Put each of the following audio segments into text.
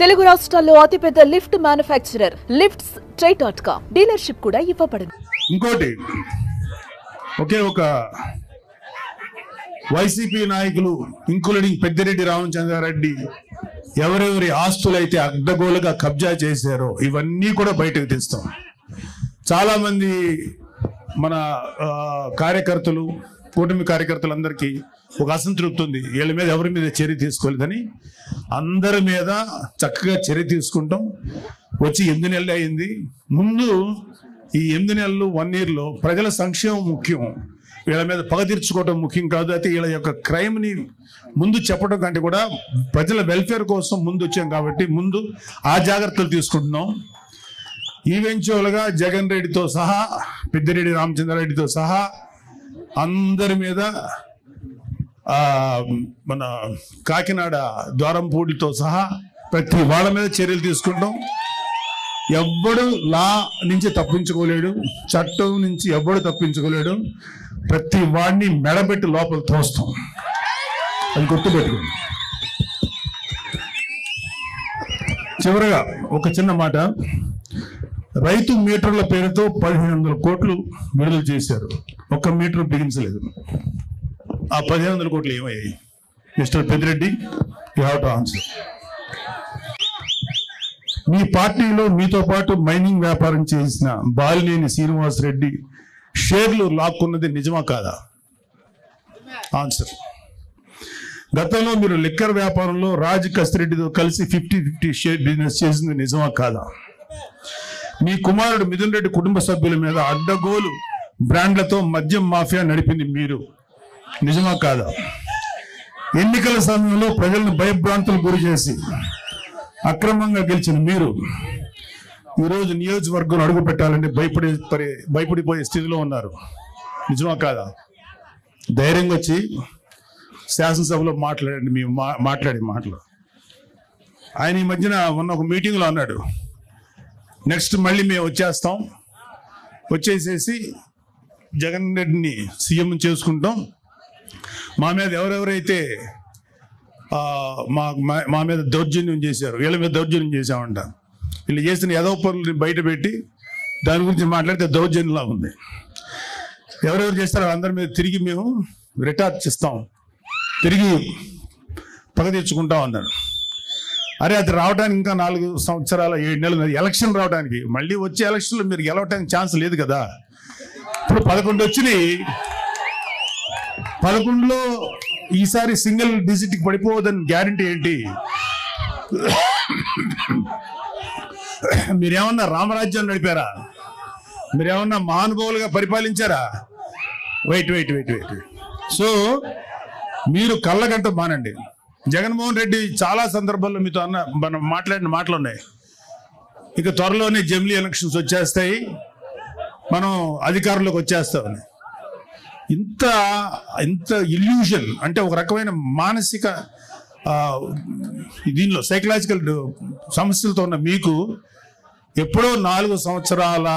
తెలుగు రాష్ట్రాల్లో అతిపెద్ద lift manufacturer lifts ట్రై.com dealership కూడా ఇవ్వబడింది. ఇంకోటి ఒకే ఒక వైసీపీ నాయకులు ఇంక్లూడింగ్ పెద్దిరెడ్డి రామచంద్రారెడ్డి ఎవరెవరి ఆస్తులైతే అడ్డగోలుగా కబ్జా చేశారో ఇవన్నీ కూడా బయటకు తీస్తాం. చాలా మంది మన కార్యకర్తలు కూటమి కార్యకర్తలందరికీ ఒక అసంతృప్తి ఉంది, వీళ్ళ మీద ఎవరి మీద చర్య తీసుకోలేదని. అందరి మీద చక్కగా చర్య తీసుకుంటాం. వచ్చి 8 నెలలు అయింది. ముందు ఈ 8 నెలలు 1 yearలో ప్రజల సంక్షేమం ముఖ్యం, వీళ్ళ మీద పగ తీర్చుకోవడం ముఖ్యం కాదు. అయితే వీళ్ళ యొక్క క్రైమ్ని ముందు చెప్పడం కంటే కూడా ప్రజల వెల్ఫేర్ కోసం ముందు వచ్చాం కాబట్టి ముందు ఆ జాగ్రత్తలు తీసుకుంటున్నాం. ఈవెన్చువల్గా జగన్ రెడ్డితో సహా పెద్దిరెడ్డి రామచంద్రారెడ్డితో సహా అందరి మీద మన కాకినాడ ద్వారంపూడితో సహా ప్రతి వాళ్ళ మీద చర్యలు తీసుకుంటాం. ఎవ్వడు లా నుంచి తప్పించుకోలేడు, చట్టం నుంచి ఎవ్వడు తప్పించుకోలేడు. ప్రతి వాడిని మెడబెట్టి లోపల తోస్తాం, అది గుర్తుపెట్టుకోండి. చివరగా ఒక చిన్న మాట, రైతు మీటర్ల పేరుతో 1500 కోట్లు విడుదల చేశారు, ఒక్క మీటర్ బిగించలేదు. ఆ 1500 కోట్లు ఏమయ్యాయి? Mister Peddireddy, you have to answer. మీ పార్టీలో మీతో పాటు మైనింగ్ వ్యాపారం చేసిన బాలినేని శ్రీనివాస్ రెడ్డి షేర్లు లాక్కున్నది నిజమా కాదా? ఆన్సర్. గతంలో మీరు లిక్కర్ వ్యాపారంలో రాజ్ కసిరెడ్డితో కలిసి 50-50 షేర్ బిజినెస్ చేసింది నిజమా కాదా? మీ కుమారుడు మిథున్ రెడ్డి కుటుంబ సభ్యుల మీద అడ్డగోలు బ్రాండ్లతో మద్యం మాఫియా నడిపింది మీరు, నిజమా కాదా? ఎన్నికల సమయంలో ప్రజలను భయభ్రాంతులు గురి చేసి అక్రమంగా గెలిచిన మీరు ఈరోజు నియోజకవర్గం అడుగు పెట్టాలంటే భయపడిపోయే స్థితిలో ఉన్నారు, నిజమా కాదా? ధైర్యంగా వచ్చి శాసనసభలో మాట్లాడండి. మేము మాట్లాడే మాటలు ఆయన ఈ మధ్యన మొన్న ఒక మీటింగ్లో అన్నాడు, నెక్స్ట్ మళ్ళీ మేము వచ్చేసేసి జగన్ రెడ్డిని సీఎం చేసుకుంటాం, మా మీద ఎవరెవరైతే మా మీద దౌర్జన్యం చేశారు వీళ్ళ మీద దౌర్జన్యం చేశామంట, వీళ్ళు చేసిన ఏదో పనులని బయట పెట్టి దాని గురించి మాట్లాడితే దౌర్జన్యంలా ఉంది. ఎవరెవరు చేస్తారో అందరి మీద తిరిగి మేము రిటార్చ్ ఇస్తాం, తిరిగి పగ తీర్చుకుంటాం అన్నాడు. అరే అది రావడానికి ఇంకా 4 సంవత్సరాల 7 నెలలు, ఎలక్షన్ రావడానికి. మళ్ళీ వచ్చే ఎలక్షన్లో మీరు గెలవడానికి ఛాన్స్ లేదు కదా. ఇప్పుడు 11 వచ్చినాయి, 11లో ఈసారి సింగిల్ డిజిట్కి పడిపోవద్దని గ్యారంటీ ఏంటి? మీరేమన్నా రామరాజ్యం నడిపారా? మీరేమన్నా మహానుభావులుగా పరిపాలించారా? వెయిట్. సో మీరు కళ్ళగంట మానండి. జగన్మోహన్ రెడ్డి చాలా సందర్భాల్లో మీతో మనం మాట్లాడిన మాటలు ఉన్నాయి. ఇక త్వరలోనే జమిలీ ఎలక్షన్స్ వచ్చేస్తాయి, మనం అధికారంలోకి వచ్చేస్తామని. ఇంత ఇల్యూషన్ అంటే ఒక రకమైన మానసిక దీనిలో సైకలాజికల్ సమస్యలతో ఉన్న మీకు ఎప్పుడో 4 సంవత్సరాల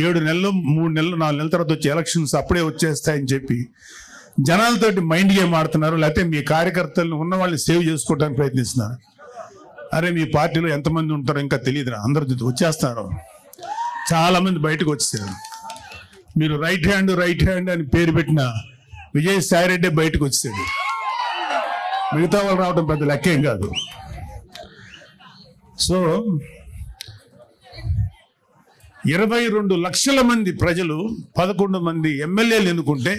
7 నెలలు 3 నెలలు 4 నెలల తర్వాత వచ్చే ఎలక్షన్స్ అప్పుడే వచ్చేస్తాయని చెప్పి జనాలతోటి మైండ్ గేమ్ ఆడుతున్నారు, లేకపోతే మీ కార్యకర్తలను ఉన్న వాళ్ళని సేవ్ చేసుకోవడానికి ప్రయత్నిస్తున్నారు. అరే మీ పార్టీలో ఎంతమంది ఉంటారో ఇంకా తెలియదురా, అందరూ వచ్చేస్తారు. చాలామంది బయటకు వచ్చేసారు. మీరు రైట్ హ్యాండ్ అని పేరు పెట్టిన విజయసాయి రెడ్డి బయటకు వచ్చేసాడు, మిగతా వాళ్ళు రావడం పెద్ద లెక్కేం కాదు. సో 22 లక్షల మంది ప్రజలు 11 మంది ఎమ్మెల్యేలు ఎన్నుకుంటే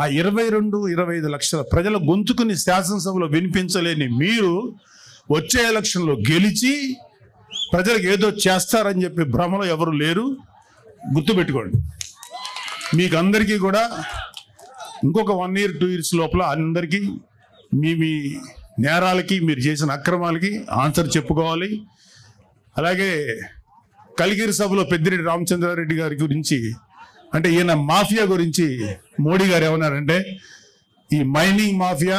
ఆ 22-25 లక్షల ప్రజల గొంతుకుని శాసనసభలో వినిపించలేని మీరు వచ్చే ఎలక్షన్లో గెలిచి ప్రజలకు ఏదో చేస్తారని చెప్పి భ్రమలో ఎవరు లేరు, గుర్తుపెట్టుకోండి. మీకు అందరికీ కూడా ఇంకొక 1 year 2 years లోపల అందరికీ మీ నేరాలకి మీరు చేసిన అక్రమాలకి ఆన్సర్ చెప్పుకోవాలి. అలాగే కలిగిరి సభలో పెద్దిరెడ్డి రామచంద్రారెడ్డి గారి గురించి అంటే ఈయన మాఫియా గురించి మోడీ గారు ఏమన్నారంటే ఈ మైనింగ్ మాఫియా,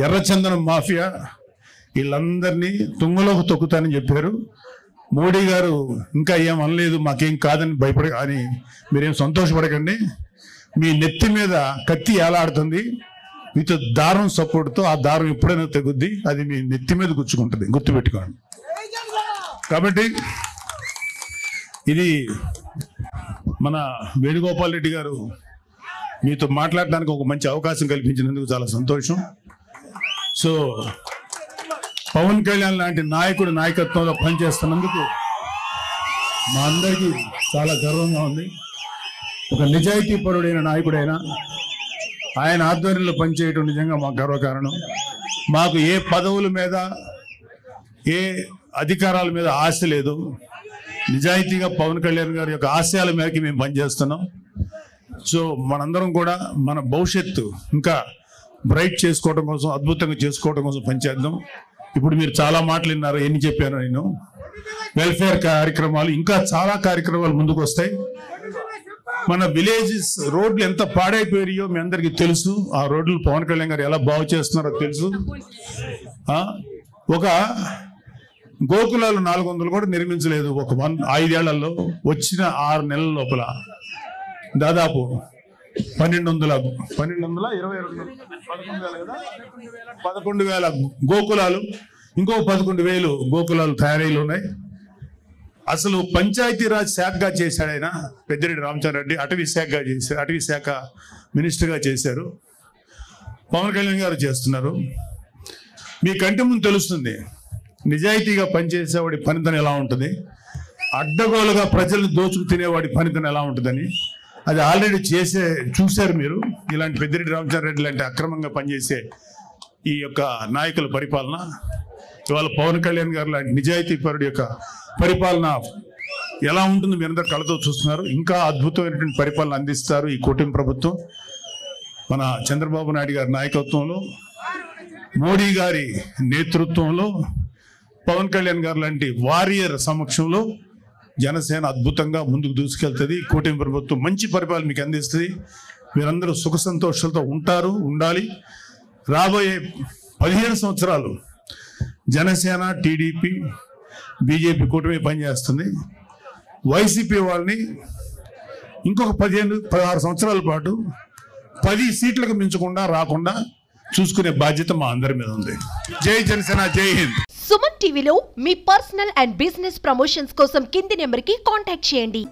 ఎర్రచందనం మాఫియా వీళ్ళందరినీ తుంగలోకి తొక్కుతానని చెప్పారు. మోడీ గారు ఇంకా ఏం అనలేదు, మాకేం కాదని మీరేం సంతోషపడకండి. మీ నెత్తి మీద కత్తి ఏలాడుతుంది, విత్ దారం సపోర్ట్తో ఆ దారం ఎప్పుడైనా తెగుద్ది, అది మీ నెత్తి మీద గుచ్చుకుంటుంది, గుర్తుపెట్టుకోండి. కాబట్టి ఇది మన వేణుగోపాల్ రెడ్డి గారు మీతో మాట్లాడడానికి ఒక మంచి అవకాశం కల్పించినందుకు చాలా సంతోషం. సో పవన్ కళ్యాణ్ లాంటి నాయకుడు నాయకత్వంలో పనిచేస్తున్నందుకు మా అందరికీ చాలా గర్వంగా ఉంది. ఒక నిజాయితీపరుడైన నాయకుడైనా ఆయన ఆధ్వర్యంలో పనిచేయడం నిజంగా మాకు గర్వకారణం. మాకు ఏ పదవుల మీద ఏ అధికారాల మీద ఆశ లేదు. నిజాయితీగా పవన్ కళ్యాణ్ గారి యొక్క ఆశయాల మేరకు మేము పనిచేస్తున్నాం. సో మనందరం కూడా మన భవిష్యత్తు ఇంకా బ్రైట్ చేసుకోవడం కోసం, అద్భుతంగా చేసుకోవడం కోసం పనిచేద్దాం. ఇప్పుడు మీరు చాలా మాటలు విన్నారు, ఎన్ని చెప్పాను నేను. వెల్ఫేర్ కార్యక్రమాలు, ఇంకా చాలా కార్యక్రమాలు ముందుకు వస్తాయి. మన విలేజెస్ రోడ్లు ఎంత పాడైపోయాయో మీ అందరికీ తెలుసు. ఆ రోడ్లు పవన్ కళ్యాణ్ గారు ఎలా బాగు చేస్తున్నారో తెలుసు. ఒక గోకులాలు 400 కూడా నిర్మించలేదు ఒక 5 ఏళ్లలో. వచ్చిన 6 నెలల లోపల దాదాపు 11,000 గోకులాలు, ఇంకో 11,000 గోకులాలు తయారీలు ఉన్నాయి. అసలు పంచాయతీరాజ్ శాఖగా చేశాడు ఆయన పెద్దిరెడ్డి రామచంద్రారెడ్డి. అటవీ శాఖ మినిస్టర్గా చేశారు. పవన్ కళ్యాణ్ గారు చేస్తున్నారు. మీ కంటి ముందు తెలుస్తుంది నిజాయితీగా పనిచేసేవాడి పనితనం ఎలా ఉంటుంది, అడ్డగోలుగా ప్రజలను దోచుకు తినేవాడి పనితనం ఎలా ఉంటుందని. అది ఆల్రెడీ చూశారు మీరు. ఇలాంటి పెద్దిరెడ్డి రామచంద్రారెడ్డి లాంటి అక్రమంగా పనిచేసే ఈ యొక్క నాయకుల పరిపాలన, ఇవాళ పవన్ కళ్యాణ్ గారు లాంటి నిజాయితీపరుడి యొక్క పరిపాలన ఎలా ఉంటుంది మీ అందరూ కళ్ళతో చూస్తున్నారు. ఇంకా అద్భుతమైనటువంటి పరిపాలన అందిస్తారు ఈ కూటమి ప్రభుత్వం. మన చంద్రబాబు నాయుడు గారి నాయకత్వంలో, మోడీ గారి నేతృత్వంలో, పవన్ కళ్యాణ్ గారు లాంటి వారియర్ సమక్షంలో జనసేన అద్భుతంగా ముందుకు దూసుకెళ్తుంది. కూటమి ప్రభుత్వం మంచి పరిపాలన మీకు అందిస్తుంది. మీరందరూ సుఖ సంతోషాలతో ఉండాలి. రాబోయే 15 సంవత్సరాలు జనసేన, టీడీపీ, బీజేపీ కూటమి పనిచేస్తుంది. వైసీపీ వాళ్ళని ఇంకొక 15-16 సంవత్సరాల పాటు 10 సీట్లకు మించకుండా రాకుండా చూసుకునే బాధ్యత మా అందరి మీద ఉంది. జై జనసేన, జై హింద్. సుమన్ టీవీలో మీ పర్సనల్ అండ్ బిజినెస్ ప్రమోషన్స్ కోసం కింది నెంబర్కి కాంటాక్ట్ చేయండి.